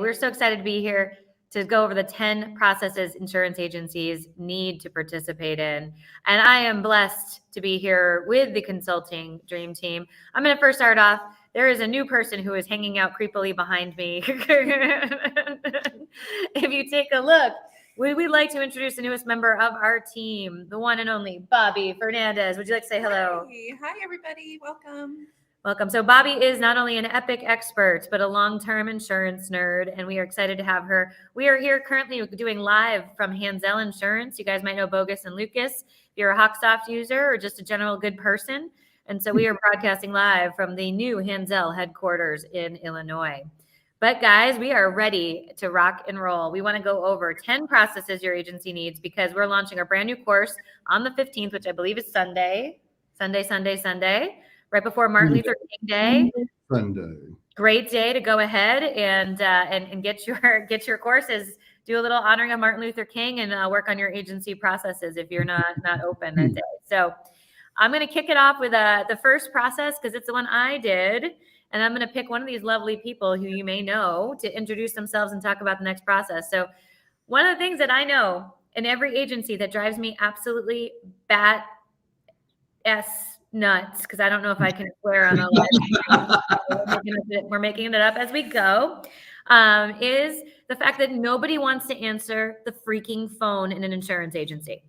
We're so excited to be here to go over the 10 processes insurance agencies need to participate in. And I am blessed to be here with the consulting dream team. I'm going to first start off. There is a new person who is hanging out creepily behind me. If you take a look, we'd like to introduce the newest member of our team, the one and only Bobby Fernandez. Would you like to say hello? Hi, everybody. Welcome. Welcome. So Bobby is not only an epic expert, but a long-term insurance nerd, and we are excited to have her. We are here currently doing live from Cancell Insurance. You guys might know Bogus and Lucas if you're a Hawksoft user or just a general good person. And so we are broadcasting live from the new Cancell headquarters in Illinois. But guys, we are ready to rock and roll. We want to go over 10 processes your agency needs because we're launching our brand new course on the 15th, which I believe is Sunday, right before Martin Luther King Day. Sunday. Great day to go ahead and get your courses. Do a little honoring of Martin Luther King and work on your agency processes if you're not open that day. So I'm going to kick it off with the first process because it's the one I did. And I'm going to pick one of these lovely people who you may know to introduce themselves and talk about the next process. So one of the things that I know in every agency that drives me absolutely bat nuts, because I don't know if I can swear on a live. We're making it up as we go, is the fact that nobody wants to answer the freaking phone in an insurance agency.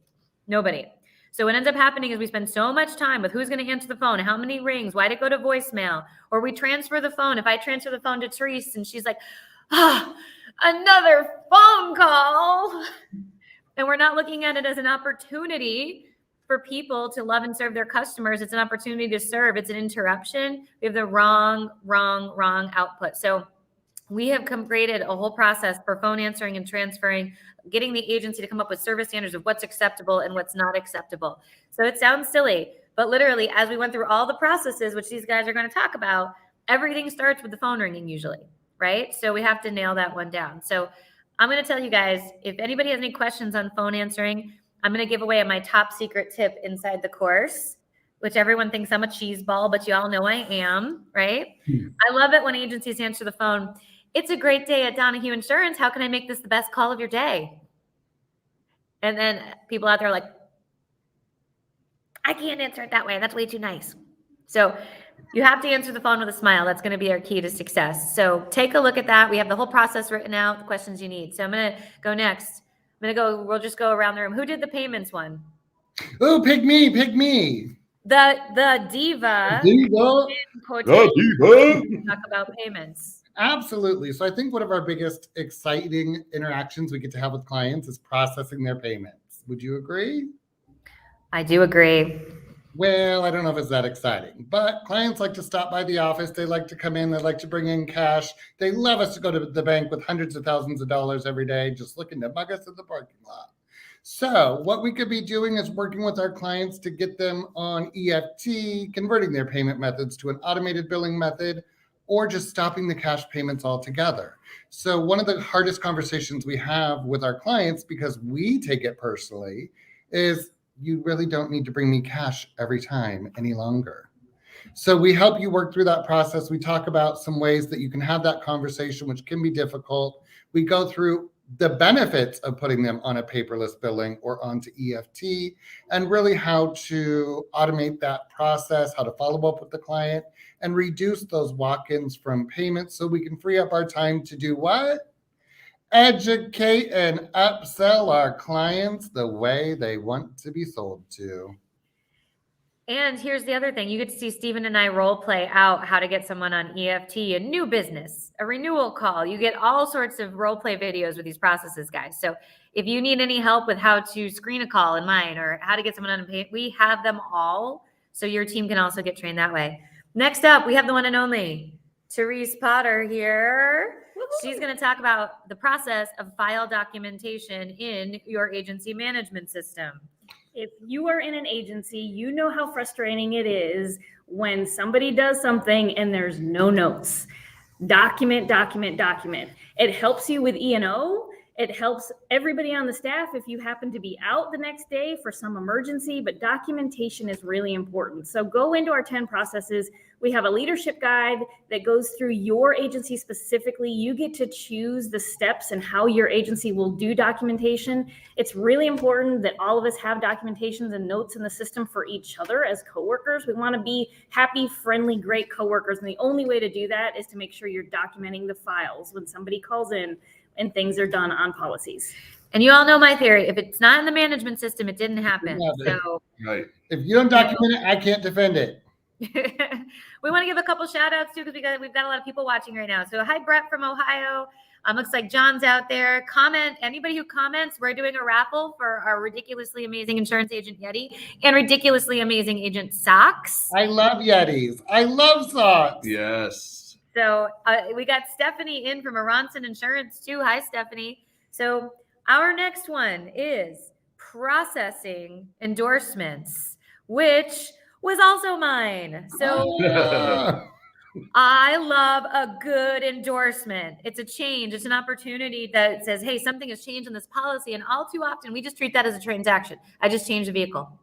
Nobody. So what ends up happening is we spend so much time with who's going to answer the phone, how many rings, why did it go to voicemail, or we transfer the phone. If I transfer the phone to Therese and she's like, another phone call. And we're not looking at it as an opportunity for people to love and serve their customers. It's an opportunity to serve. It's an interruption. We have the wrong output. So we have created a whole process for phone answering and transferring, getting the agency to come up with service standards of what's acceptable and what's not acceptable. So it sounds silly, but literally as we went through all the processes, which these guys are going to talk about, everything starts with the phone ringing usually, right? So we have to nail that one down. So I'm going to tell you guys, if anybody has any questions on phone answering, I'm going to give away my top secret tip inside the course, which everyone thinks I'm a cheese ball, but you all know I am, right? I love it when agencies answer the phone. It's a great day at Donahue Insurance. How can I make this the best call of your day? And then people out there are like, I can't answer it that way. That's way too nice. So you have to answer the phone with a smile. That's going to be our key to success. So take a look at that. We have the whole process written out, the questions you need. So I'm going to go next. We'll just go around the room. Who did the payments one? Oh, pick me. The diva. Talk about payments. Absolutely. So I think one of our biggest exciting interactions we get to have with clients is processing their payments. Would you agree? I do agree. Well, I don't know if it's that exciting, but clients like to stop by the office. They like to come in. They like to bring in cash. They love us to go to the bank with hundreds of thousands of dollars every day, just looking to mug us in the parking lot. So what we could be doing is working with our clients to get them on EFT, converting their payment methods to an automated billing method, or just stopping the cash payments altogether. So one of the hardest conversations we have with our clients, because we take it personally, is you really don't need to bring me cash every time any longer. So we help you work through that process. We talk about some ways that you can have that conversation, which can be difficult. We go through the benefits of putting them on a paperless billing or onto EFT, and really how to automate that process, how to follow up with the client, and reduce those walk-ins from payments so we can free up our time to do what? Educate and upsell our clients the way they want to be sold to. And here's the other thing. You get to see Stephen and I role play out how to get someone on EFT, a new business, a renewal call. You get all sorts of role play videos with these processes, guys. So if you need any help with how to screen a call in mine or how to get someone on a pay, we have them all. So your team can also get trained that way. Next up, we have the one and only Therese Potter here. She's going to talk about the process of file documentation in your agency management system. If you are in an agency, you know how frustrating it is when somebody does something and there's no notes. Document. It helps you with E&O. It helps everybody on the staff if you happen to be out the next day for some emergency, but documentation is really important. So go into our 10 processes. We have a leadership guide that goes through your agency specifically. You get to choose the steps and how your agency will do documentation. It's really important that all of us have documentations and notes in the system for each other as coworkers. We want to be happy, friendly, great coworkers. And the only way to do that is to make sure you're documenting the files when somebody calls in and things are done on policies. And you all know my theory. If it's not in the management system, it didn't happen. So Right. If you don't document it, I can't defend it. we want to give a couple shout outs too, because we've got a lot of people watching right now. So hi, Brett from Ohio. Looks like John's out there. Comment, anybody who comments, we're doing a raffle for our ridiculously amazing insurance agent Yeti and ridiculously amazing agent Socks. I love Yetis. I love socks. Yes. So we got Stephanie in from Aronson Insurance too. Hi, Stephanie. So our next one is processing endorsements, which was also mine. So I love a good endorsement. It's a change. It's an opportunity that says, hey, something has changed in this policy. And all too often, we just treat that as a transaction. I just changed the vehicle.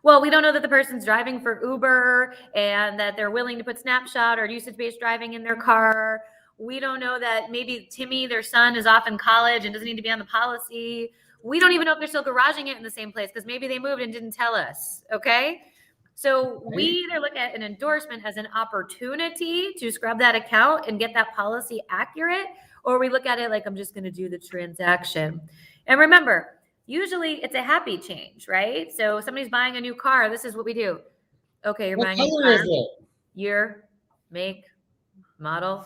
Well, we don't know that the person's driving for Uber and that they're willing to put snapshot or usage-based driving in their car. We don't know that maybe Timmy, their son, is off in college and doesn't need to be on the policy. We don't even know if they're still garaging it in the same place because maybe they moved and didn't tell us, okay? So we either look at an endorsement as an opportunity to scrub that account and get that policy accurate, or we look at it like I'm just going to do the transaction. And remember, usually it's a happy change, right? So somebody's buying a new car. This is what we do. Okay, you're What buying a new color car. is it? Year, make, model.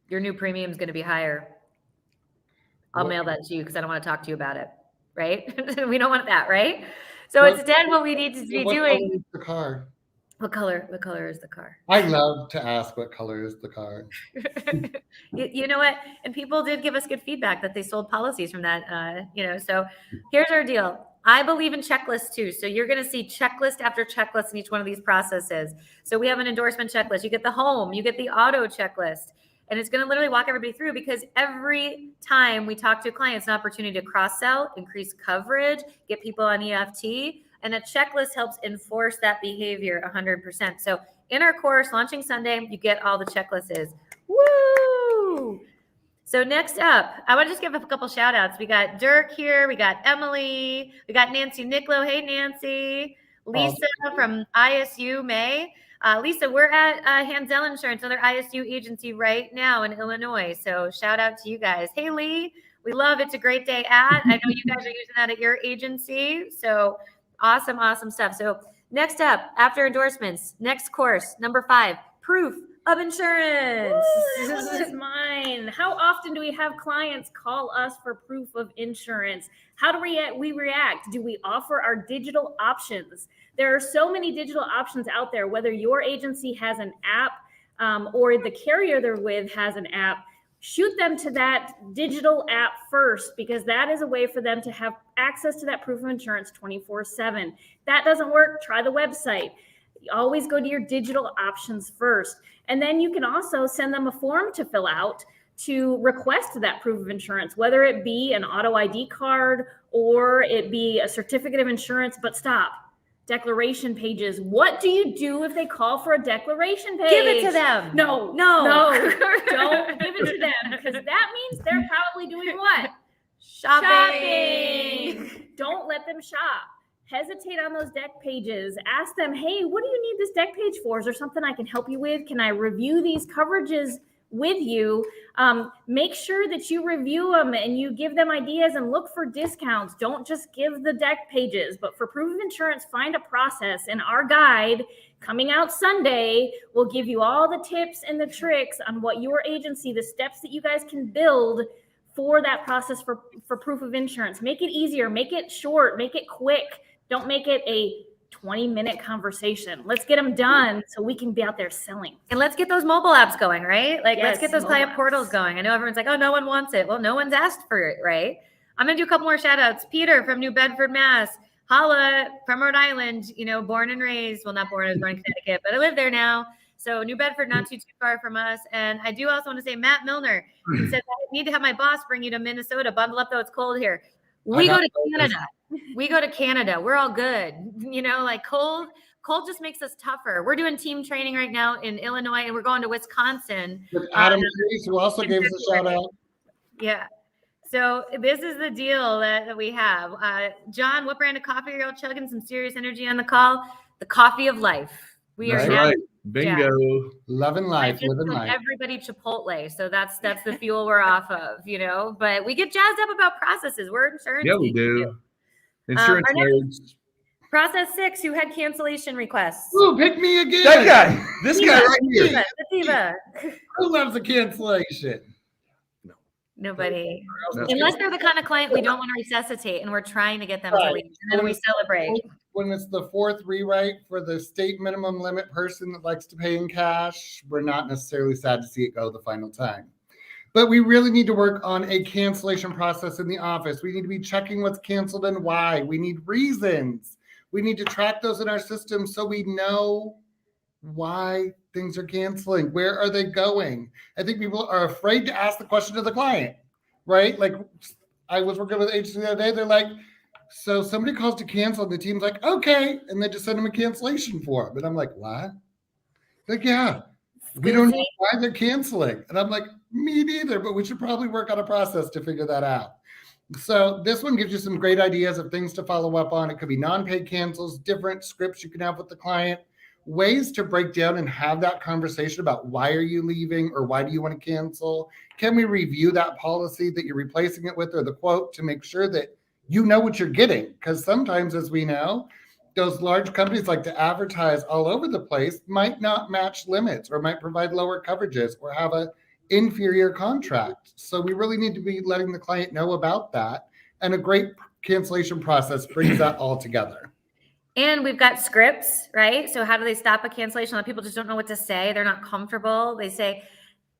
Your new premium is going to be higher. I'll mail that to you because I don't want to talk to you about it, right? We don't want that, right? So What- instead, what we need to be What doing. color is the car? What color is the car? I love to ask what color is the car. You know what? And people did give us good feedback that they sold policies from that, so here's our deal. I believe in checklists too. So you're going to see checklist after checklist in each one of these processes. So we have an endorsement checklist. You get the home, you get the auto checklist, and it's going to literally walk everybody through because every time we talk to clients, an opportunity to cross-sell, increase coverage, get people on EFT, and a checklist helps enforce that behavior 100%. So in our course, launching Sunday, you get all the checklists. Woo! So next up, I want to just give a couple shout outs. We got Dirk here. We got Emily. We got Nancy Nicklow. Hey, Nancy. Lisa from ISU May. Lisa, we're at Hansel Insurance, another ISU agency right now in Illinois. So shout out to you guys. Hey, Lee. We love It's a Great Day at. I know you guys are using that at your agency. So awesome stuff. So next up, after endorsements, next course, number 5, proof of insurance. Ooh, that one is mine. How often do we have clients call us for proof of insurance? How do we react? Do we offer our digital options? There are so many digital options out there, whether your agency has an app or the carrier they're with has an app. Shoot them to that digital app first, because that is a way for them to have access to that proof of insurance 24/7. That doesn't work, try the website. You always go to your digital options first. And then you can also send them a form to fill out to request that proof of insurance, whether it be an auto ID card or it be a certificate of insurance. But stop. Declaration pages. What do you do if they call for a declaration page? Give it to them. No. Don't give it to them, because that means they're probably doing what? Shopping. Don't let them shop. Hesitate on those deck pages. Ask them, hey, what do you need this deck page for? Is there something I can help you with? Can I review these coverages with you? Make sure that you review them and you give them ideas and look for discounts. Don't just give the deck pages. But for proof of insurance, find a process. And our guide coming out Sunday will give you all the tips and the tricks on what your agency, the steps that you guys can build for that process for proof of insurance. Make it easier, make it short, make it quick. Don't make it a 20-minute conversation. Let's get them done so we can be out there selling. And let's get those mobile apps going, right? Like, let's Yes, get those mobile client apps. portals going. I know everyone's like, oh, no one wants it. Well, no one's asked for it, right? I'm going to do a couple more shout outs. Peter from New Bedford, Mass. Hala from Rhode Island, born and raised. Well, not born, I was born in Connecticut, but I live there now. So New Bedford, not too far from us. And I do also want to say Matt Milner, he said, I need to have my boss bring you to Minnesota. Bundle up though, it's cold here. We go to Canada. We go to Canada. We're all good. You know, like cold just makes us tougher. We're doing team training right now in Illinois, and we're going to Wisconsin. With Adam Chase, who also gave us a shout out. Yeah. So this is the deal that we have. John, what brand of coffee are y'all chugging? Some serious energy on the call. The coffee of life. We That's are now. right. Bingo. Loving I life, just living took life. everybody Chipotle, so that's the fuel we're off of, you know. But we get jazzed up about processes. We're insurance. Yeah, we do. Insurance our next- nerds. Process 6, who had cancellation requests? Ooh, pick me again. That guy. This guy right here. Sativa. Who loves a cancellation? Nobody. No. Unless they're the kind of client we don't want to resuscitate and we're trying to get them to Right. leave. And then we celebrate. When it's the fourth rewrite for the state minimum limit person that likes to pay in cash, we're not necessarily sad to see it go the final time. But we really need to work on a cancellation process in the office. We need to be checking what's canceled and why. We need reasons. We need to track those in our system so we know why things are canceling. Where are they going? I think people are afraid to ask the question to the client, right? Like I was working with an agency the other day. They're like, so somebody calls to cancel and the team's like, okay. And they just send them a cancellation form. And I'm like, what? Like, yeah, we don't know why they're canceling. And I'm like, me neither, but we should probably work on a process to figure that out. So this one gives you some great ideas of things to follow up on. It could be non-paid cancels, different scripts you can have with the client, ways to break down and have that conversation about why are you leaving or why do you want to cancel? Can we review that policy that you're replacing it with or the quote to make sure that you know what you're getting? Because sometimes, as we know, those large companies like to advertise all over the place, might not match limits or might provide lower coverages or have a inferior contract. So we really need to be letting the client know about that. And a great cancellation process brings that all together. And we've got scripts, right? So how do they stop a cancellation? A lot of people just don't know what to say. They're not comfortable. They say,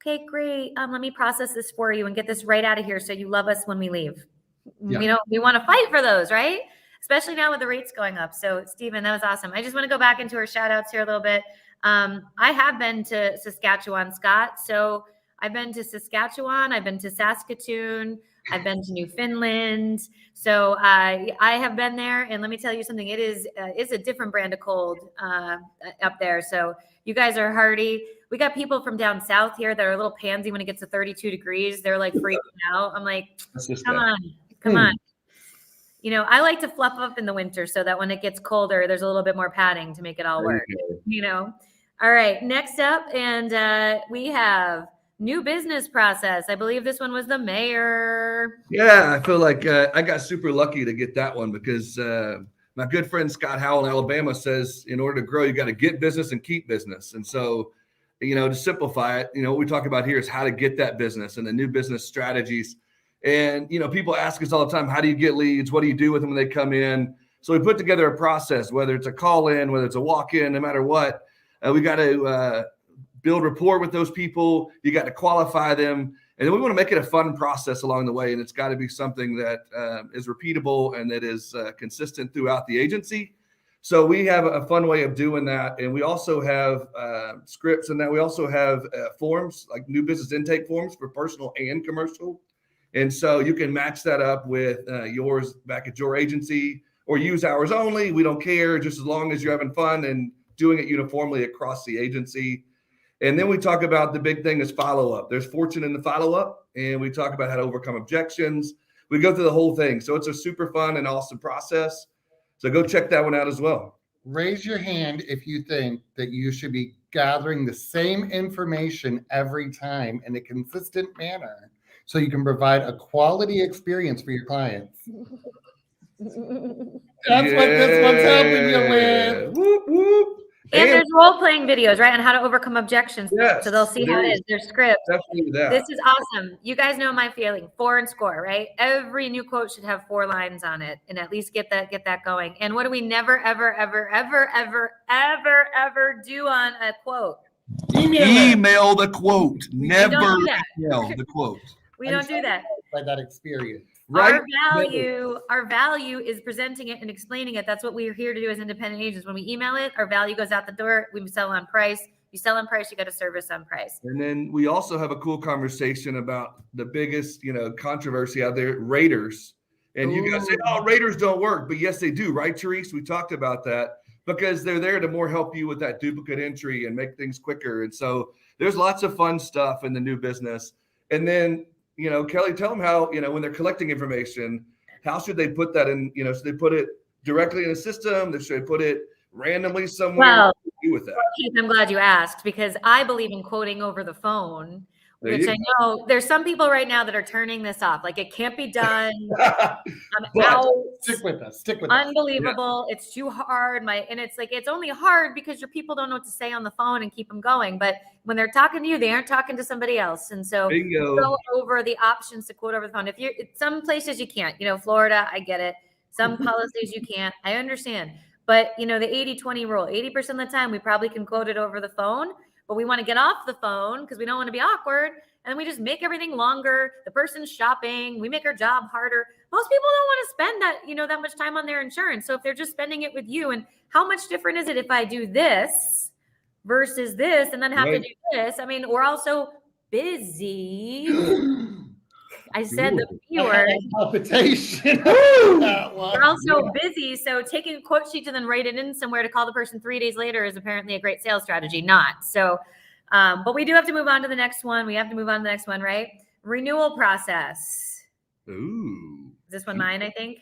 okay, great. Let me process this for you and get this right out of here so you love us when we leave. Yeah. We want to fight for those, right? Especially now with the rates going up. So Stephen, that was awesome. I just want to go back into our shout outs here a little bit. I have been to Saskatchewan, Scott. So I've been to Saskatchewan. I've been to Saskatoon. I've been to Newfoundland. So I have been there. And let me tell you something. It's a different brand of cold up there. So you guys are hardy. We got people from down south here that are a little pansy when it gets to 32 degrees. They're like freaking out. I'm like, come on. You know, I like to fluff up in the winter so that when it gets colder, there's a little bit more padding to make it all work, you know? All right, next up, and we have new business process. I believe this one was the mayor. Yeah, I feel like I got super lucky to get that one because my good friend Scott Howell in Alabama says in order to grow, you got to get business and keep business. And so, you know, to simplify it, you know, what we talk about here is how to get that business and the new business strategies. And, you know, people ask us all the time, how do you get leads? What do you do with them when they come in? So we put together a process, whether it's a call in, whether it's a walk in, no matter what, we got to build rapport with those people. You got to qualify them. And then we want to make it a fun process along the way. And it's got to be something that is repeatable and that is consistent throughout the agency. So we have a fun way of doing that. And we also have scripts, and that we also have forms, like new business intake forms for personal and commercial. And so you can match that up with yours back at your agency or use ours only. We don't care, just as long as you're having fun and doing it uniformly across the agency. And then we talk about the big thing is follow-up. There's fortune in the follow-up, and we talk about how to overcome objections. We go through the whole thing. So it's a super fun and awesome process. So go check that one out as well. Raise your hand if you think that you should be gathering the same information every time in a consistent manner so you can provide a quality experience for your clients. That's what this one's helping you with. Whoop, whoop. And there's role-playing videos, right, on how to overcome objections. Yes, So they'll see how it is. There's scripts. Definitely that. This is awesome. You guys know my feeling. 4 and score, right? Every new quote should have 4 lines on it, and at least get that going. And what do we never, ever, ever, ever, ever, ever, ever do on a quote? Email the quote. Never don't do that. email the quote. We don't do that. By that experience. Right? Our value is presenting it and explaining it. That's what we are here to do as independent agents. When we email it, our value goes out the door. We sell on price. You sell on price, you got to service on price. And then we also have a cool conversation about the biggest, controversy out there, raters. And you guys say, oh, raters don't work. But yes, they do. Right, Therese? We talked about that because they're there to more help you with that duplicate entry and make things quicker. And so there's lots of fun stuff in the new business. And then, Kelly, tell them how, when they're collecting information, how should they put that in, should they put it directly in a system? Should they put it randomly somewhere? Well, what do you do with that? Keith, I'm glad you asked because I believe in quoting over the phone, which I know there's some people right now that are turning this off. Like it can't be done. I'm out. Stick with us. Unbelievable. Yeah. It's too hard. And it's like, it's only hard because your people don't know what to say on the phone and keep them going. But when they're talking to you, they aren't talking to somebody else. And so go over the options to quote over the phone. If you're some places you can't, Florida, I get it. Some policies you can't, I understand. But the 80-20 rule, 80% of the time we probably can quote it over the phone, but we want to get off the phone because we don't want to be awkward. And we just make everything longer. The person's shopping. We make our job harder. Most people don't want to spend that, that much time on their insurance. So if they're just spending it with you, and how much different is it if I do this versus this and then have to do this? I mean, we're also busy. I said the B word. Palpitation. We're also busy. So taking a quote sheet and then write it in somewhere to call the person 3 days later is apparently a great sales strategy. Not. So, but we do have to move on to the next one. We have to move on to the next one, right? Renewal process. Ooh. Is this one mine, I think?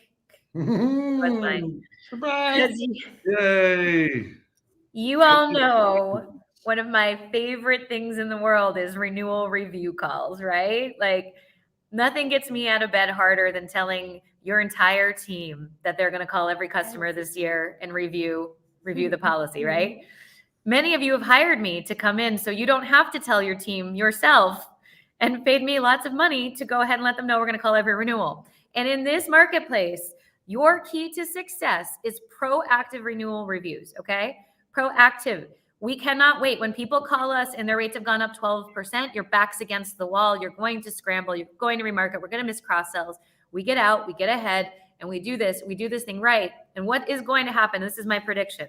What's mine? Surprise. Yay. You all know one of my favorite things in the world is renewal review calls, right? Like nothing gets me out of bed harder than telling your entire team that they're going to call every customer this year and review the policy, right? Many of you have hired me to come in so you don't have to tell your team yourself and paid me lots of money to go ahead and let them know we're going to call every renewal. And in this marketplace, your key to success is proactive renewal reviews, okay? Proactive. We cannot wait. When people call us and their rates have gone up 12%, your back's against the wall. You're going to scramble. You're going to remarket. We're going to miss cross-sells. We get out, we get ahead, and we do this thing right. And what is going to happen? This is my prediction.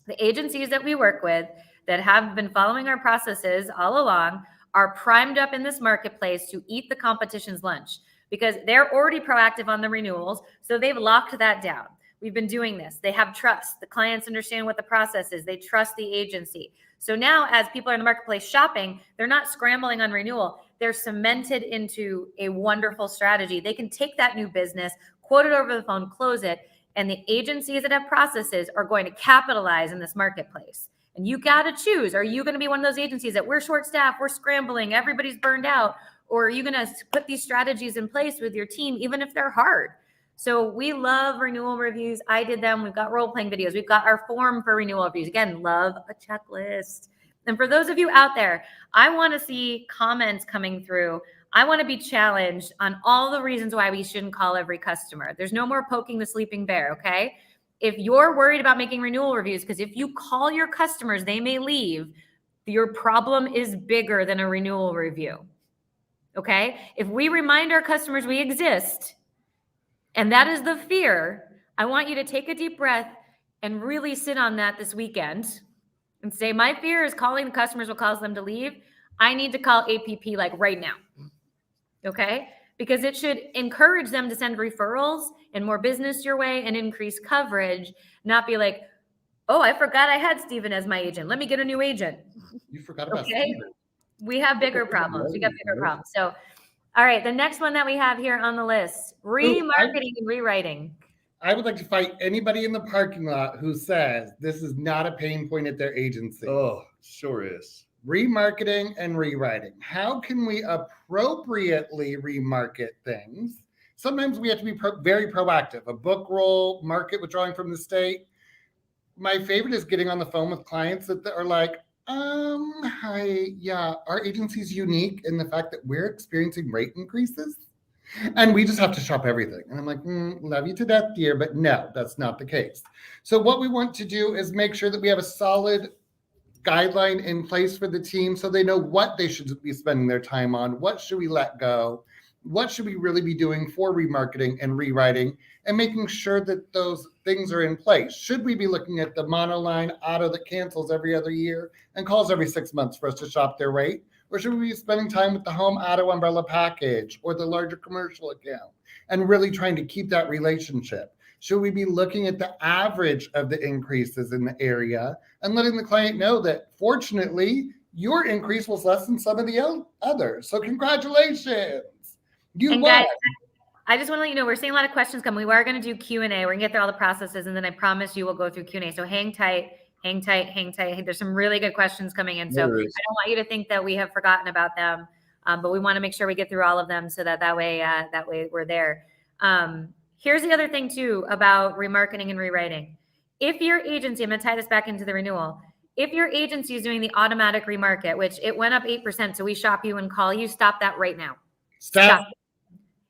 The agencies that we work with that have been following our processes all along are primed up in this marketplace to eat the competition's lunch because they're already proactive on the renewals. So they've locked that down. We've been doing this. They have trust. The clients understand what the process is. They trust the agency. So now as people are in the marketplace shopping, they're not scrambling on renewal. They're cemented into a wonderful strategy. They can take that new business, quote it over the phone, close it, and the agencies that have processes are going to capitalize in this marketplace. And you got to choose. Are you going to be one of those agencies that we're short staffed, we're scrambling, everybody's burned out? Or are you going to put these strategies in place with your team, even if they're hard? So we love renewal reviews. I did them. We've got role-playing videos. We've got our form for renewal reviews. Again, love a checklist. And for those of you out there, I want to see comments coming through. I want to be challenged on all the reasons why we shouldn't call every customer. There's no more poking the sleeping bear, okay? If you're worried about making renewal reviews, because if you call your customers, they may leave, your problem is bigger than a renewal review, okay? If we remind our customers we exist, and that is the fear, I want you to take a deep breath and really sit on that this weekend and say, my fear is calling the customers will cause them to leave. I need to call APP like right now. Okay? Because it should encourage them to send referrals and more business your way and increase coverage, not be like, oh, I forgot I had Steven as my agent. Let me get a new agent. You forgot about Okay? Steven. We have bigger problems. We got bigger problems. So, all right, the next one that we have here on the list, remarketing and rewriting. I would like to fight anybody in the parking lot who says this is not a pain point at their agency. Oh, sure is. Remarketing and rewriting. How can we appropriately remarket things? Sometimes we have to be very proactive. A book roll, market withdrawing from the state. My favorite is getting on the phone with clients that are like, hi, yeah, our agency's unique in the fact that we're experiencing rate increases and we just have to shop everything. And I'm like, love you to death, dear, but no, that's not the case. So what we want to do is make sure that we have a solid guideline in place for the team so they know what they should be spending their time on, what should we let go, what should we really be doing for remarketing and rewriting and making sure that those things are in place? Should we be looking at the monoline auto that cancels every other year and calls every 6 months for us to shop their rate? Or should we be spending time with the home auto umbrella package or the larger commercial account and really trying to keep that relationship? Should we be looking at the average of the increases in the area and letting the client know that fortunately your increase was less than some of the others? So congratulations. You And won. guys, I just want to let you know, we're seeing a lot of questions come. We are going to do Q&A. We're going to get through all the processes, and then I promise you we'll go through Q&A. So hang tight. There's some really good questions coming in. So I don't want you to think that we have forgotten about them, but we want to make sure we get through all of them so that way we're there. Here's the other thing too about remarketing and rewriting. If your agency, I'm going to tie this back into the renewal. If your agency is doing the automatic remarket, which it went up 8%, so we shop you and call you, stop that right now. Stop.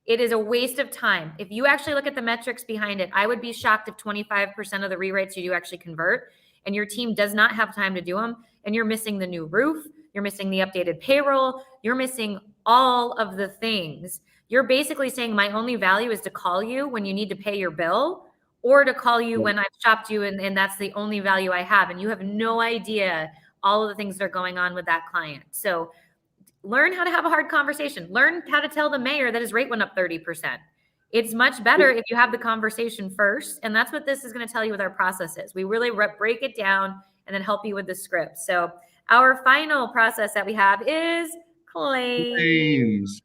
It is a waste of time. If you actually look at the metrics behind it, I would be shocked if 25% of the rewrites you do actually convert, and your team does not have time to do them, and you're missing the new roof, you're missing the updated payroll, you're missing all of the things. You're basically saying my only value is to call you when you need to pay your bill, or to call you when I've shopped you and that's the only value I have. And you have no idea all of the things that are going on with that client. So learn how to have a hard conversation. Learn how to tell the mayor that his rate went up 30%. It's much better if you have the conversation first. And that's what this is going to tell you with our processes. We really break it down and then help you with the script. So our final process that we have is claims.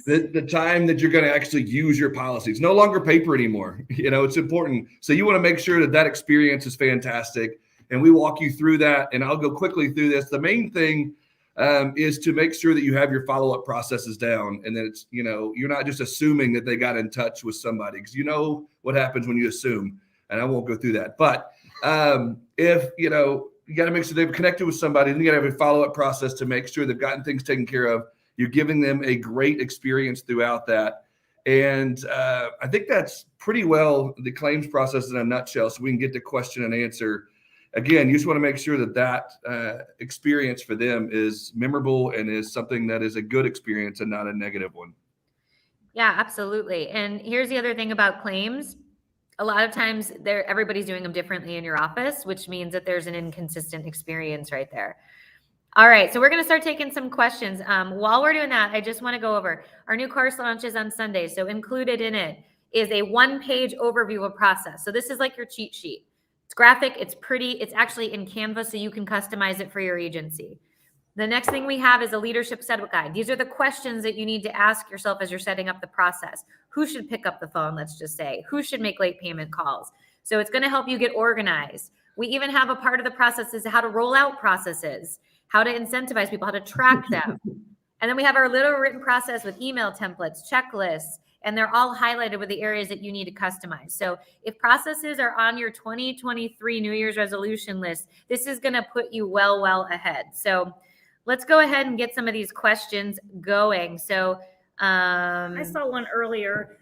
The time that you're going to actually use your policies. No longer paper anymore. It's important. So you want to make sure that experience is fantastic. And we walk you through that. And I'll go quickly through this. The main thing is to make sure that you have your follow-up processes down, and that it's, you're not just assuming that they got in touch with somebody, because what happens when you assume, and I won't go through that. But if, you got to make sure they've connected with somebody, then you got to have a follow-up process to make sure they've gotten things taken care of. You're giving them a great experience throughout that. And I think that's pretty well the claims process in a nutshell, so we can get to question and answer. Again, you just want to make sure that experience for them is memorable and is something that is a good experience and not a negative one. Yeah, absolutely. And here's the other thing about claims. A lot of times everybody's doing them differently in your office, which means that there's an inconsistent experience right there. All right, so we're going to start taking some questions. While we're doing that, I just want to go over our new course launches on Sunday. So included in it is a one-page overview of process. So this is like your cheat sheet. It's graphic, it's pretty, it's actually in Canva, so you can customize it for your agency. The next thing we have is a leadership setup guide. These are the questions that you need to ask yourself as you're setting up the process. Who should pick up the phone, let's just say? Who should make late payment calls? So it's going to help you get organized. We even have a part of the process is how to roll out processes, how to incentivize people, how to track them. And then we have our little written process with email templates, checklists, and they're all highlighted with the areas that you need to customize. So if processes are on your 2023 New Year's resolution list, this is going to put you well ahead. So let's go ahead and get some of these questions going. So I saw one earlier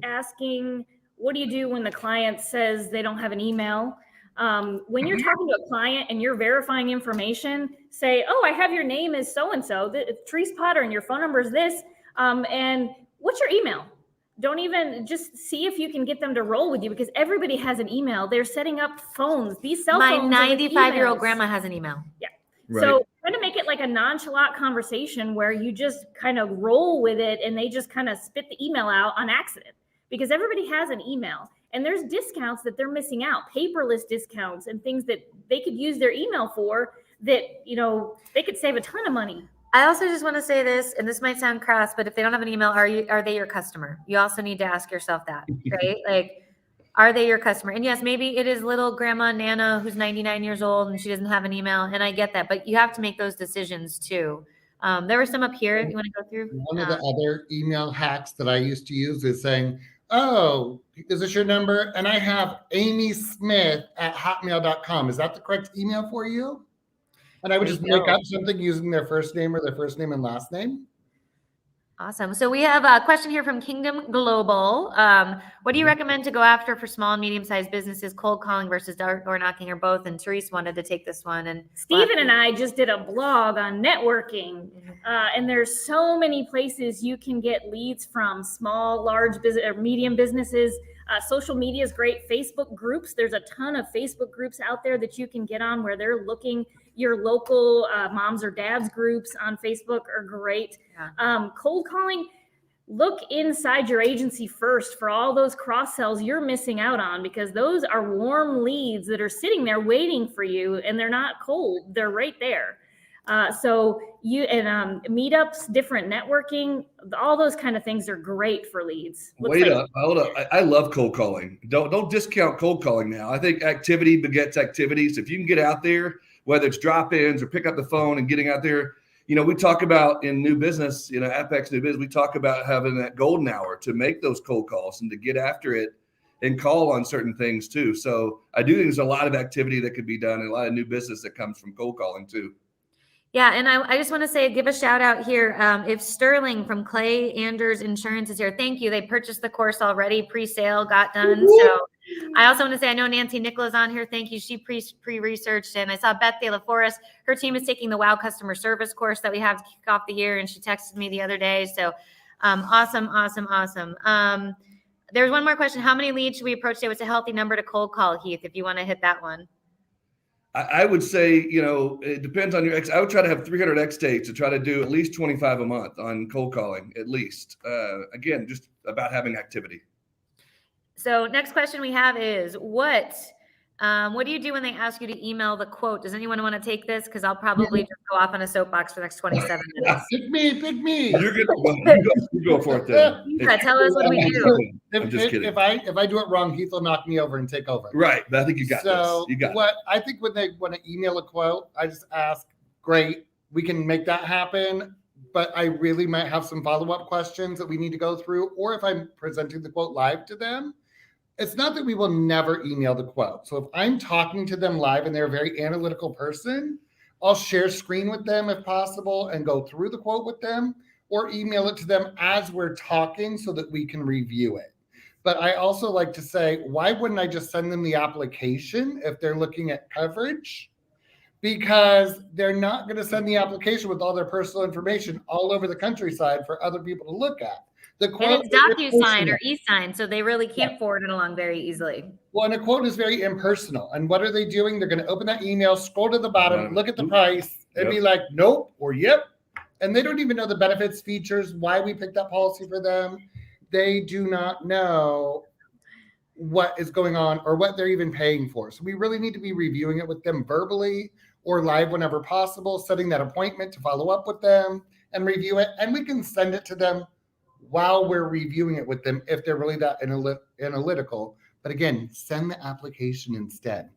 asking, what do you do when the client says they don't have an email? When you're talking to a client and you're verifying information, say, oh, I have your name as so-and-so, it's Therese Potter, and your phone number is this, and what's your email? Don't even, just see if you can get them to roll with you, because everybody has an email. They're setting up phones. These cell phones. My 95-year-old grandma has an email. Yeah. Right. So try to make it like a nonchalant conversation where you just kind of roll with it and they just kind of spit the email out on accident, because everybody has an email and there's discounts that they're missing out, paperless discounts and things that they could use their email for that, they could save a ton of money. I also just want to say this, and this might sound crass, but if they don't have an email, are they your customer? You also need to ask yourself that, right? Like, are they your customer? And yes, maybe it is little grandma Nana who's 99 years old and she doesn't have an email. And I get that, but you have to make those decisions too. There were some up here if you want to go through. One of the other email hacks that I used to use is saying, oh, is this your number? And I have amysmith@hotmail.com. Is that the correct email for you? And I would just make up something using their first name or their first name and last name. Awesome. So we have a question here from Kingdom Global. What do you recommend to go after for small and medium-sized businesses, cold calling versus door knocking, or both? And Therese wanted to take this one. And Steven and I just did a blog on networking, and there's so many places you can get leads from, small, large business, or medium businesses. Social media is great. Facebook groups. There's a ton of Facebook groups out there that you can get on where they're looking. Your local moms or dads groups on Facebook are great. Yeah. Cold calling, look inside your agency first for all those cross sells you're missing out on, because those are warm leads that are sitting there waiting for you, and they're not cold. They're right there. So you and meetups, different networking, all those kind of things are great for leads. Hold up. I love cold calling. Don't discount cold calling now. I think activity begets activity. So if you can get out there, whether it's drop-ins or pick up the phone and getting out there, we talk about in new business, Apex New Business, we talk about having that golden hour to make those cold calls and to get after it and call on certain things too. So I do think there's a lot of activity that could be done and a lot of new business that comes from cold calling too. Yeah, and I just want to give a shout out here. If Sterling from Clay Anders Insurance is here, thank you. They purchased the course already, pre-sale, got done. So I also want to say, I know Nancy Nicholas on here. Thank you. She pre-researched, and I saw Beth De La Forest. Her team is taking the WOW customer service course that we have to kick off the year, and she texted me the other day. So awesome. There's one more question. How many leads should we approach today? What's a healthy number to cold call, Heath, if you want to hit that one? I would say, it depends on your I would try to have 300 X dates to try to do at least 25 a month on cold calling, at least. Again, just about having activity. So next question we have is what do you do when they ask you to email the quote? Does anyone want to take this? Because I'll probably just go off on a soapbox for the next 27 minutes. Pick me. You're good. You go for it then. Yeah, tell us what we do. I'm just kidding. If I do it wrong, Heath will knock me over and take over. Right, but I think you got this. You got what I think when they want to email a quote, I just ask, great, we can make that happen, but I really might have some follow-up questions that we need to go through. Or if I'm presenting the quote live to them, it's not that we will never email the quote. So if I'm talking to them live and they're a very analytical person, I'll share screen with them if possible and go through the quote with them, or email it to them as we're talking so that we can review it. But I also like to say, why wouldn't I just send them the application if they're looking at coverage? Because they're not going to send the application with all their personal information all over the countryside for other people to look at. The quote, and it's DocuSign or e-sign, so they really can't forward it along very easily. Well, and a quote is very impersonal. And what are they doing? They're going to open that email, scroll to the bottom, look at the price, and be like, nope, or yep. And they don't even know the benefits, features, why we picked that policy for them. They do not know what is going on or what they're even paying for. So we really need to be reviewing it with them verbally or live whenever possible, setting that appointment to follow up with them and review it. And we can send it to them while we're reviewing it with them if they're really that analytical. But again, send the application instead.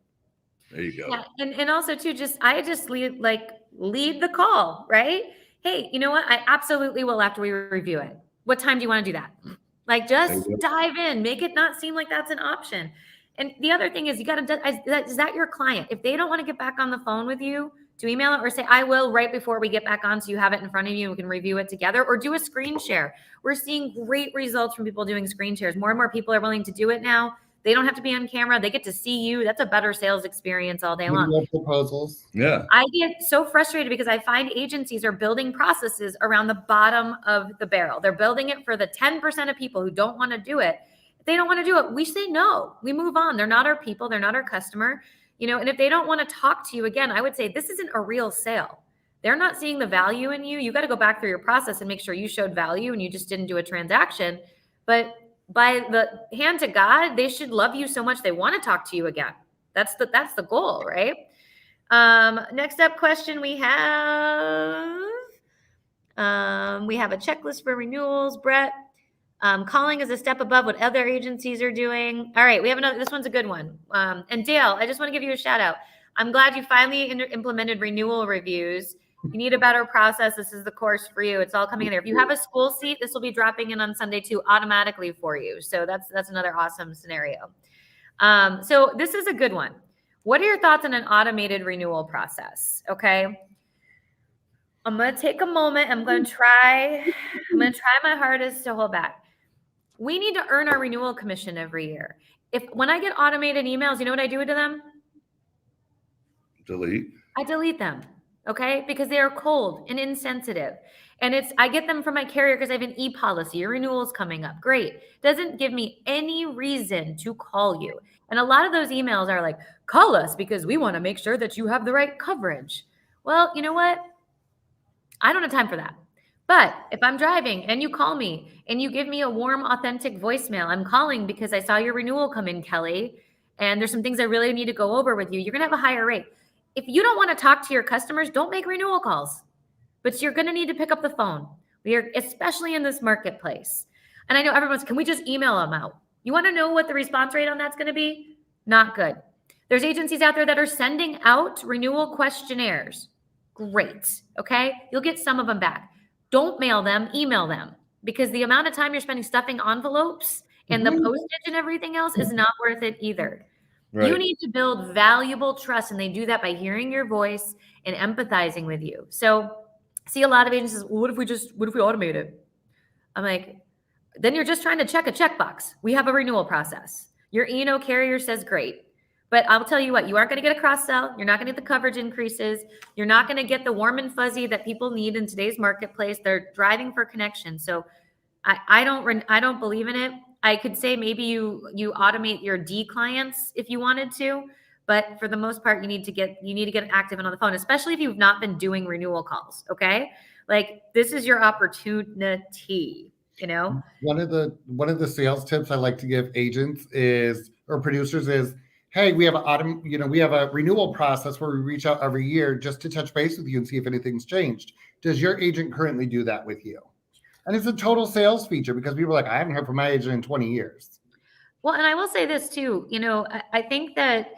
There you go. Yeah, and also too, I just lead the call, right? Hey, you know what? I absolutely will after we review it. What time do you want to do that? Just dive in, make it not seem like that's an option. And the other thing is, you got to, is that your client? If they don't want to get back on the phone with you, to email it or say, I will right before we get back on so you have it in front of you and we can review it together, or do a screen share. We're seeing great results from people doing screen shares. More and more people are willing to do it now. They don't have to be on camera. They get to see you. That's a better sales experience all day long. Proposals. Yeah. I get so frustrated because I find agencies are building processes around the bottom of the barrel. They're building it for the 10% of people who don't want to do it. If they don't want to do it, we say no. We move on. They're not our people. They're not our customer. And if they don't want to talk to you again, I would say this isn't a real sale. They're not seeing the value in you. You got to go back through your process and make sure you showed value and you just didn't do a transaction. But by the hand to God, they should love you so much they want to talk to you again. That's the goal, right? Next up question we have a checklist for renewals, Brett. Calling is a step above what other agencies are doing. All right, we have another. This one's a good one. And Dale, I just want to give you a shout out. I'm glad you finally implemented renewal reviews. You need a better process. This is the course for you. It's all coming in there. If you have a school seat, this will be dropping in on Sunday too, automatically for you. So that's another awesome scenario. So this is a good one. What are your thoughts on an automated renewal process? Okay. I'm going to take a moment. I'm going to going to try my hardest to hold back. We need to earn our renewal commission every year. When I get automated emails, you know what I do to them? Delete. I delete them, okay? Because they are cold and insensitive. And I get them from my carrier because I have an e-policy. Your renewal is coming up. Great. Doesn't give me any reason to call you. And a lot of those emails are like, call us because we want to make sure that you have the right coverage. Well, you know what? I don't have time for that. But if I'm driving and you call me and you give me a warm, authentic voicemail, I'm calling because I saw your renewal come in, Kelly, and there's some things I really need to go over with you. You're going to have a higher rate. If you don't want to talk to your customers, don't make renewal calls. But you're going to need to pick up the phone. We are, especially in this marketplace. And I know everyone's, can we just email them out? You want to know what the response rate on that's going to be? Not good. There's agencies out there that are sending out renewal questionnaires. Great. Okay. You'll get some of them back. Don't mail them, email them, because the amount of time you're spending stuffing envelopes and the postage and everything else is not worth it either. Right. You need to build valuable trust, and they do that by hearing your voice and empathizing with you. So see a lot of agencies, well, what if we automate it? I'm like, then you're just trying to check a checkbox. We have a renewal process. Your E&O carrier says great. But I'll tell you what, you aren't going to get a cross-sell. You're not going to get the coverage increases. You're not going to get the warm and fuzzy that people need in today's marketplace. They're driving for connection. So I don't believe in it. I could say maybe you automate your D clients if you wanted to, but for the most part, you need to get active and on the phone, especially if you've not been doing renewal calls. Okay, like this is your opportunity. You know, one of the sales tips I like to give agents or producers is, hey, we have a renewal process where we reach out every year just to touch base with you and see if anything's changed. Does your agent currently do that with you? And it's a total sales feature because people are like, I haven't heard from my agent in 20 years. Well, and I will say this too, I think that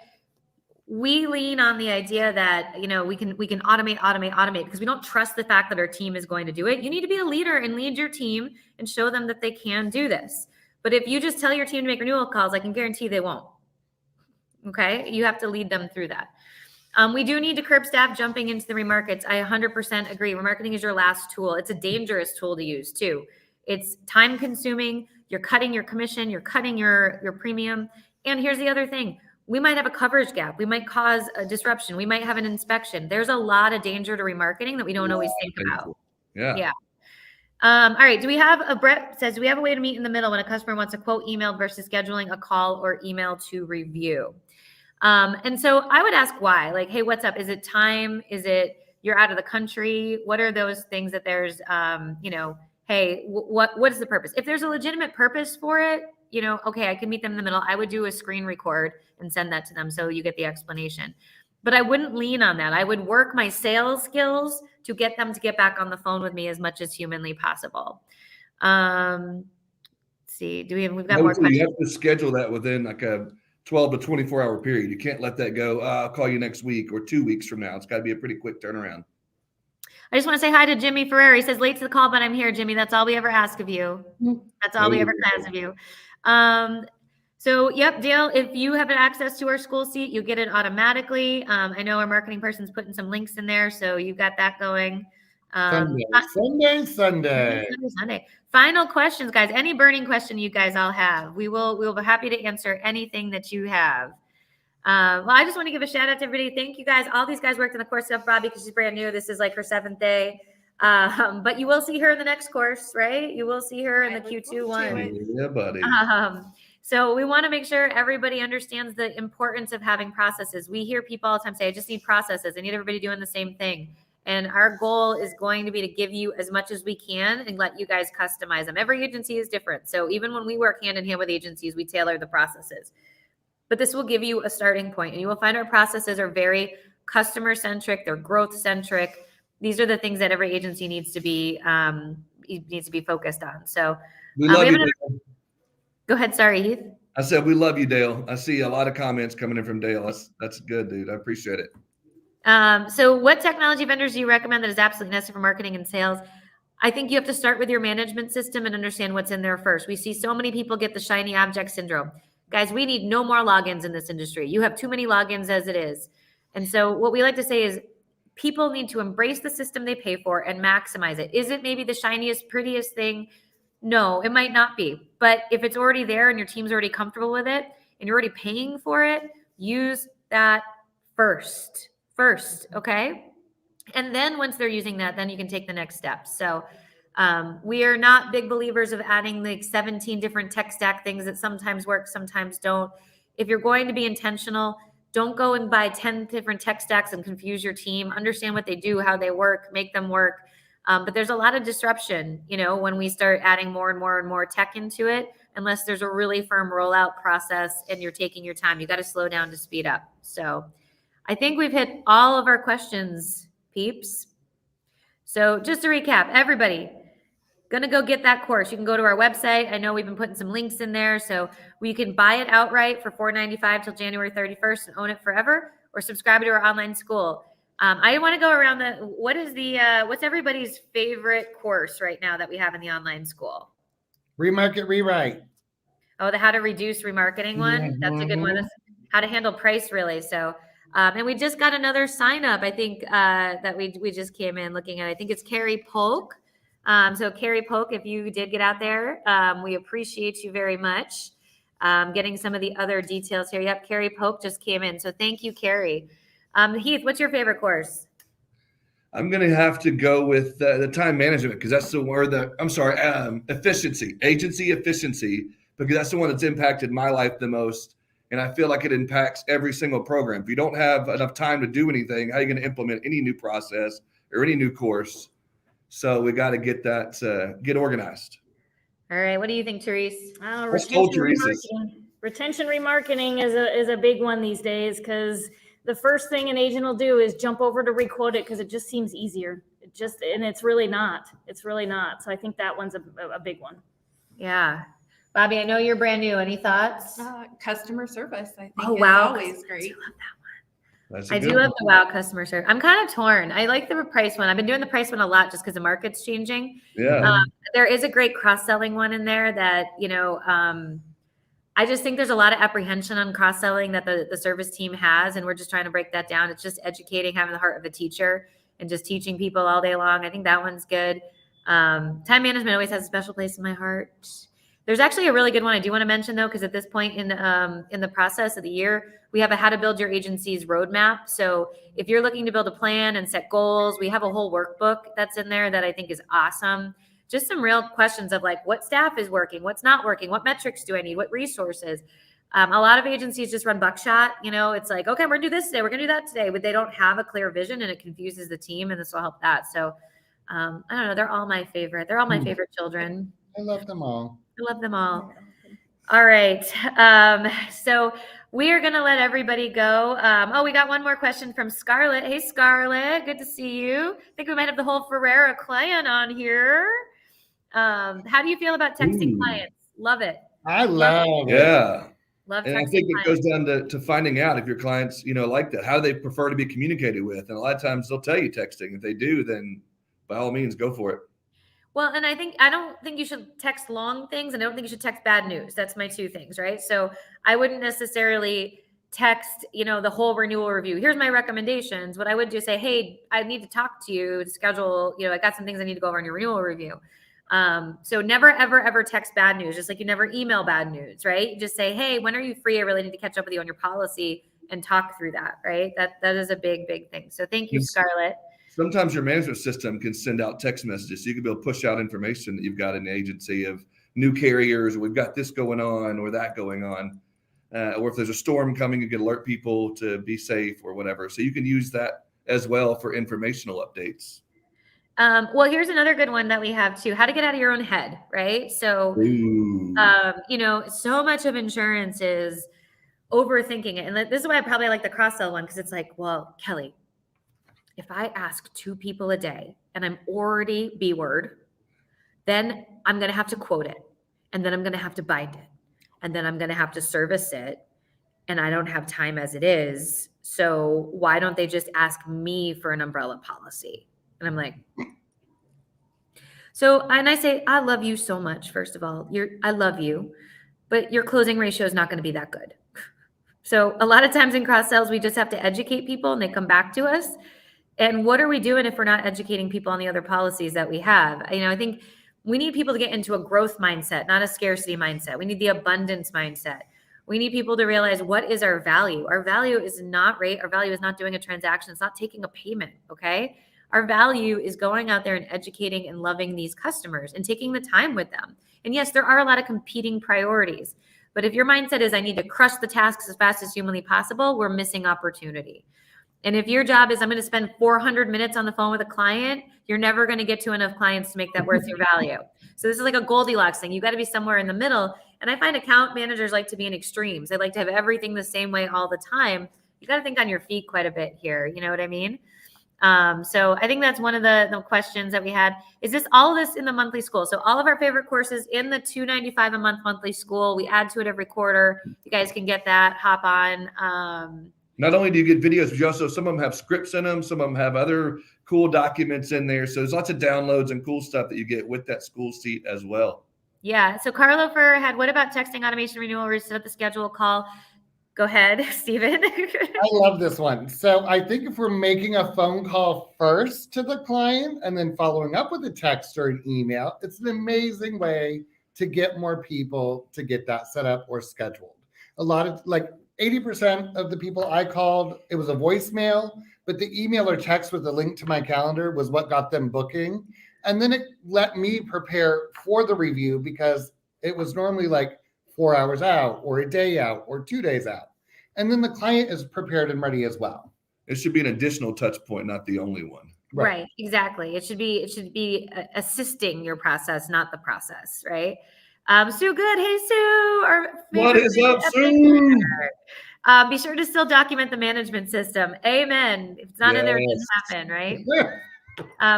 we lean on the idea that, we can automate because we don't trust the fact that our team is going to do it. You need to be a leader and lead your team and show them that they can do this. But if you just tell your team to make renewal calls, I can guarantee they won't. Okay. You have to lead them through that. We do need to curb staff jumping into the remarkets. I 100% agree. Remarketing is your last tool. It's a dangerous tool to use too. It's time consuming. You're cutting your commission. You're cutting your premium. And here's the other thing. We might have a coverage gap. We might cause a disruption. We might have an inspection. There's a lot of danger to remarketing that we don't always think about. Yeah. All right. Brett says, do we have a way to meet in the middle when a customer wants a quote emailed versus scheduling a call or email to review? And so I would ask why, like, hey, what's up? Is it time? Is it you're out of the country? What are those things that there's, hey, what is the purpose? If there's a legitimate purpose for it, okay, I can meet them in the middle. I would do a screen record and send that to them so you get the explanation. But I wouldn't lean on that. I would work my sales skills to get them to get back on the phone with me as much as humanly possible. Let's see, we've got more questions. You have to schedule that within like a 12 to 24 hour period. You can't let that go. I'll call you next week or 2 weeks from now. It's got to be a pretty quick turnaround. I just want to say hi to Jimmy Ferrari. He says, late to the call, but I'm here, Jimmy. That's all we ever ask of you. That's all we ever ask of you. So, yep, Dale, if you have access to our school seat, you get it automatically. I know our marketing person's putting some links in there, so you've got that going. Sunday. Final questions, guys. Any burning question you guys all have? We will be happy to answer anything that you have. Well, I just want to give a shout out to everybody. Thank you guys. All these guys worked in the course stuff. Bobby, because she's brand new. This is like her 7th day. But you will see her in the next course, right? You will see her in the Q2 one. Yeah, buddy. So we want to make sure everybody understands the importance of having processes. We hear people all the time say, I just need processes. I need everybody doing the same thing. And our goal is going to be to give you as much as we can and let you guys customize them. Every agency is different. So even when we work hand in hand with agencies, we tailor the processes. But this will give you a starting point. And you will find our processes are very customer-centric. They're growth-centric. These are the things that every agency needs to be focused on. So we love you, Dale. Go ahead. Sorry, Heath. I said, we love you, Dale. I see a lot of comments coming in from Dale. That's good, dude. I appreciate it. So what technology vendors do you recommend that is absolutely necessary for marketing and sales? I think you have to start with your management system and understand what's in there first. We see so many people get the shiny object syndrome. Guys, we need no more logins in this industry. You have too many logins as it is. And so what we like to say is People need to embrace the system they pay for and maximize it. Is it maybe the shiniest, prettiest thing? No, it might not be. But if it's already there and your team's already comfortable with it and you're already paying for it, use that first, okay? And then once they're using that, then you can take the next step. So we are not big believers of adding like 17 different tech stack things that sometimes work, sometimes don't. If you're going to be intentional, don't go and buy 10 different tech stacks and confuse your team. Understand what they do, how they work, make them work. But there's a lot of disruption, when we start adding more and more and more tech into it, unless there's a really firm rollout process and you're taking your time. You got to slow down to speed up. So I think we've hit all of our questions, peeps. So just to recap, everybody, going to go get that course. You can go to our website. I know we've been putting some links in there. So we can buy it outright for $4.95 till January 31st and own it forever, or subscribe to our online school. I want to go around what's everybody's favorite course right now that we have in the online school? Remarket, rewrite. Oh, the how to reduce remarketing one. That's a good one. That's how to handle price really. So, and we just got another sign up. I think that we just came in looking at. I think it's Carrie Polk. So Carrie Polk, if you did get out there, we appreciate you very much. Getting some of the other details here. Yep, Carrie Polk just came in. So thank you, Carrie. Heath, what's your favorite course? I'm going to have to go with the time management because that's efficiency, agency efficiency, because that's the one that's impacted my life the most. And I feel like it impacts every single program. If you don't have enough time to do anything, how are you going to implement any new process or any new course? So we got to get that, get organized. All right. What do you think, Therese? Retention remarketing is a big one these days because the first thing an agent will do is jump over to requote it because it just seems easier. And it's really not. It's really not. So I think that one's a big one. Yeah. Bobby, I know you're brand new. Any thoughts? Customer service, I think, Oh, is wow. always great. I do love the WOW customer service. I'm kind of torn. I like the price one. I've been doing the price one a lot just because the market's changing. Yeah. There is a great cross-selling one in there that, I just think there's a lot of apprehension on cross-selling that the service team has, and we're just trying to break that down. It's just educating, having the heart of a teacher, and just teaching people all day long. I think that one's good. Time management always has a special place in my heart. There's actually a really good one I do want to mention, though, because at this point in the process of the year, we have a how to build your agency's roadmap. So if you're looking to build a plan and set goals, we have a whole workbook that's in there that I think is awesome. Just some real questions of like, what staff is working, what's not working, what metrics do I need, what resources. A lot of agencies just run buckshot. It's like, okay, we're gonna do this today, we're gonna do that today, but they don't have a clear vision, and it confuses the team, and this will help that. So I don't know, they're all my favorite. They're all my favorite children. I love them all. I love them all. All right. So we are going to let everybody go. We got one more question from Scarlett. Hey, Scarlett. Good to see you. I think we might have the whole Ferrari clan on here. How do you feel about texting clients? Love it. I love it. Yeah. Love And texting I think it clients. goes down to finding out if your clients, like that, how they prefer to be communicated with. And a lot of times they'll tell you texting. If they do, then by all means, go for it. Well, and I don't think you should text long things, and I don't think you should text bad news. That's my two things, right? So I wouldn't necessarily text, the whole renewal review. Here's my recommendations. What I would do is say, hey, I need to talk to you to schedule, I got some things I need to go over in your renewal review. So never, ever, ever text bad news, just like you never email bad news, right? You just say, hey, when are you free? I really need to catch up with you on your policy and talk through that, right? That is a big, big thing. So thank you, Scarlett. Sometimes your management system can send out text messages. So you can be able to push out information that you've got in the agency of new carriers, or we've got this going on or that going on. Or if there's a storm coming, you can alert people to be safe or whatever. So you can use that as well for informational updates. Well, here's another good one that we have too, how to get out of your own head, right? So, so much of insurance is overthinking it. And this is why I probably like the cross-sell one, because it's like, well, Kelly, if I ask 2 people a day and I'm already B-word, then I'm going to have to quote it, and then I'm going to have to bind it, and then I'm going to have to service it, and I don't have time as it is. So why don't they just ask me for an umbrella policy? And I'm like, and I say, I love you so much. First of all, I love you, but your closing ratio is not going to be that good. So a lot of times in cross sells, we just have to educate people, and they come back to us. And what are we doing if we're not educating people on the other policies that we have? I think we need people to get into a growth mindset, not a scarcity mindset. We need the abundance mindset. We need people to realize, what is our value? Our value is not rate. Our value is not doing a transaction. It's not taking a payment. Okay. Our value is going out there and educating and loving these customers and taking the time with them. And yes, there are a lot of competing priorities, but if your mindset is, I need to crush the tasks as fast as humanly possible, we're missing opportunity. And if your job is, I'm going to spend 400 minutes on the phone with a client, you're never going to get to enough clients to make that worth your value. So this is like a Goldilocks thing. You got to be somewhere in the middle. And I find account managers like to be in extremes. They like to have everything the same way all the time. You got to think on your feet quite a bit here. You know what I mean? So I think that's one of the questions that we had. Is this all of this in the monthly school? So all of our favorite courses in the $295 a month monthly school. We add to it every quarter. You guys can get that. Hop on. Not only do you get videos, but you also, some of them have scripts in them. Some of them have other cool documents in there. So there's lots of downloads and cool stuff that you get with that school seat as well. Yeah. So Carlo had, what about texting automation renewal or set up the schedule call? Go ahead, Steven. I love this one. So I think if we're making a phone call first to the client and then following up with a text or an email, it's an amazing way to get more people to get that set up or scheduled. A lot of 80% of the people I called, it was a voicemail, but the email or text with a link to my calendar was what got them booking. And then it let me prepare for the review because it was normally 4 hours out or a day out or 2 days out. And then the client is prepared and ready as well. It should be an additional touch point, not the only one. Right. Exactly. It should be assisting your process, not the process. Right. Sue Good. Hey, Sue. What is up, Sue? Be sure to still document the management system. Amen. If it's not in there, it doesn't happen. Right.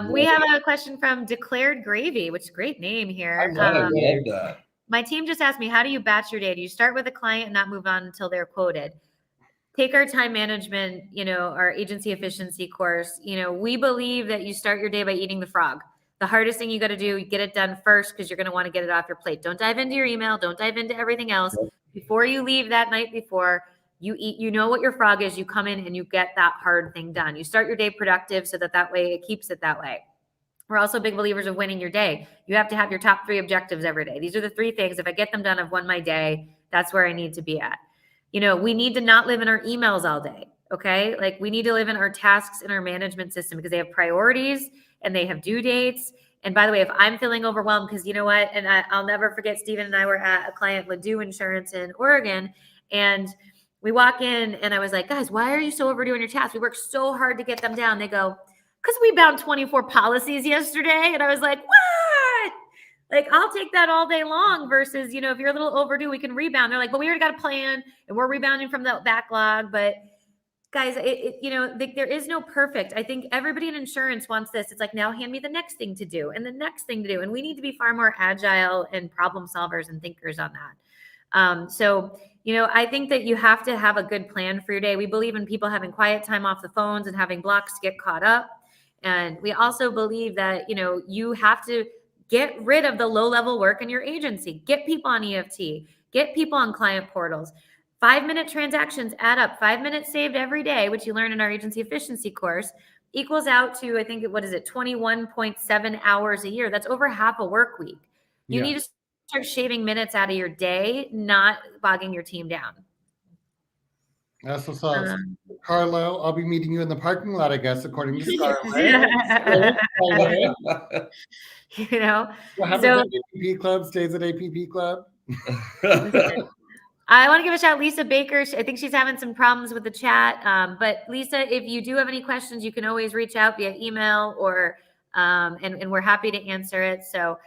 We have a question from Declared Gravy, which is a great name here. I love that. My team just asked me, how do you batch your day? Do you start with a client and not move on until they're quoted? Take our time management, our agency efficiency course. We believe that you start your day by eating the frog. The hardest thing you got to do, get it done first because you're going to want to get it off your plate. Don't dive into your email. Don't dive into everything else. Before you leave that night before, you eat, what your frog is. You come in and you get that hard thing done. You start your day productive so that way it keeps it that way. We're also big believers of winning your day. You have to have your top 3 objectives every day. These are the 3 things. If I get them done, I've won my day. That's where I need to be at. We need to not live in our emails all day. Okay. We need to live in our tasks in our management system because they have priorities and they have due dates. And by the way, if I'm feeling overwhelmed, because you know what, and I'll never forget, Steven and I were at a client with Ladue Insurance in Oregon, and we walk in and I was like, guys, why are you so overdoing your tasks? We worked so hard to get them down. They go, because we bound 24 policies yesterday. And I was like, what? I'll take that all day long versus, if you're a little overdue, we can rebound. They're like, but we already got a plan and we're rebounding from the backlog. But guys, there is no perfect. I think everybody in insurance wants this. It's now hand me the next thing to do and the next thing to do. And we need to be far more agile and problem solvers and thinkers on that. So I think that you have to have a good plan for your day. We believe in people having quiet time off the phones and having blocks to get caught up. And we also believe that, you have to get rid of the low-level work in your agency. Get people on EFT. Get people on client portals. 5-minute transactions add up. 5 minutes saved every day, which you learn in our agency efficiency course, equals out to, I think, 21.7 hours a year. That's over half a work week. You need to start shaving minutes out of your day, not bogging your team down. That's what's up. Carlo, I'll be meeting you in the parking lot, I guess, according to Scarlett. What happens at APP Club stays at APP Club. I want to give a shout out Lisa Baker. I think she's having some problems with the chat. But Lisa, if you do have any questions, you can always reach out via email or and we're happy to answer it. So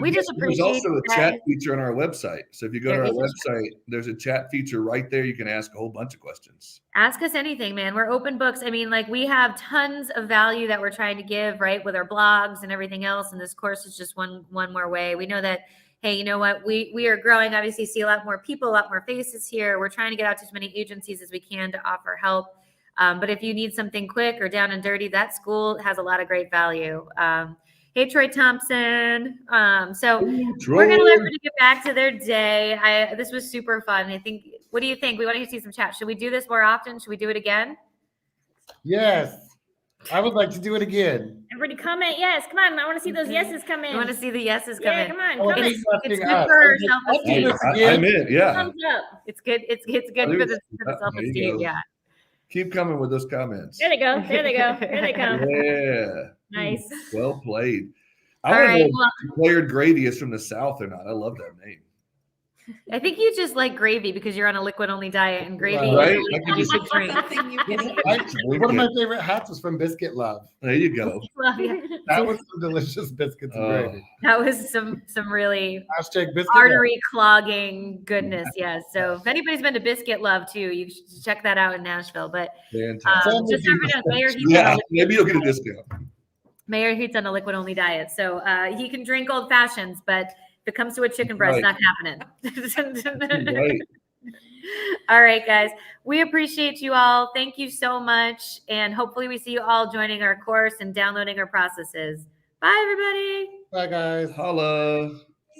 we just appreciate. There's also a chat feature on our website. So if you go to our website, there's a chat feature right there. You can ask a whole bunch of questions. Ask us anything, man. We're open books. I mean, we have tons of value that we're trying to give, right, with our blogs and everything else. And this course is just one more way. We know that, hey, you know what? We are growing. Obviously, see a lot more people, a lot more faces here. We're trying to get out to as many agencies as we can to offer help. But if you need something quick or down and dirty, that school has a lot of great value. Hey, Troy Thompson. So we're going to let everybody get back to their day. This was super fun. I think, what do you think? We want to see some chat. Should we do this more often? Should we do it again? Yes. I would like to do it again. Everybody comment yes. Come on. I want to see those yeses come in. I want to see the yeses come Yeah, in. come on. Oh, Comment. he's It's asking good us. for her I'll do self-esteem. this again. I'm in. Yeah. Thumbs up. It's good. It's good I'll for do the it. There you self-esteem. go. Yeah. Keep coming with those comments. There they go. There they go. There they come. Yeah. Nice. Well played. I All want to right. know Well, if Layered Grady is from the South or not. I love that name. I think you just like gravy because you're on a liquid-only diet, and gravy Right? is I a can just- liquid drink. Something you can eat. One of my favorite hats was from Biscuit Love. There you go. Well, yeah. That was some delicious biscuits and Oh. gravy. That was some really Hashtag biscuit. artery clogging goodness. Yes. So if anybody's been to Biscuit Love too, you should check that out in Nashville. But Fantastic. just so everyone knows, Mayor Heath's Yeah, maybe you'll get a discount. Mayor Heath's on a liquid-only diet, so he can drink old fashions, but if it comes to a chicken breast, Right. not happening. Right. All right, guys. We appreciate you all. Thank you so much. And hopefully we see you all joining our course and downloading our processes. Bye, everybody. Bye, guys. Holla.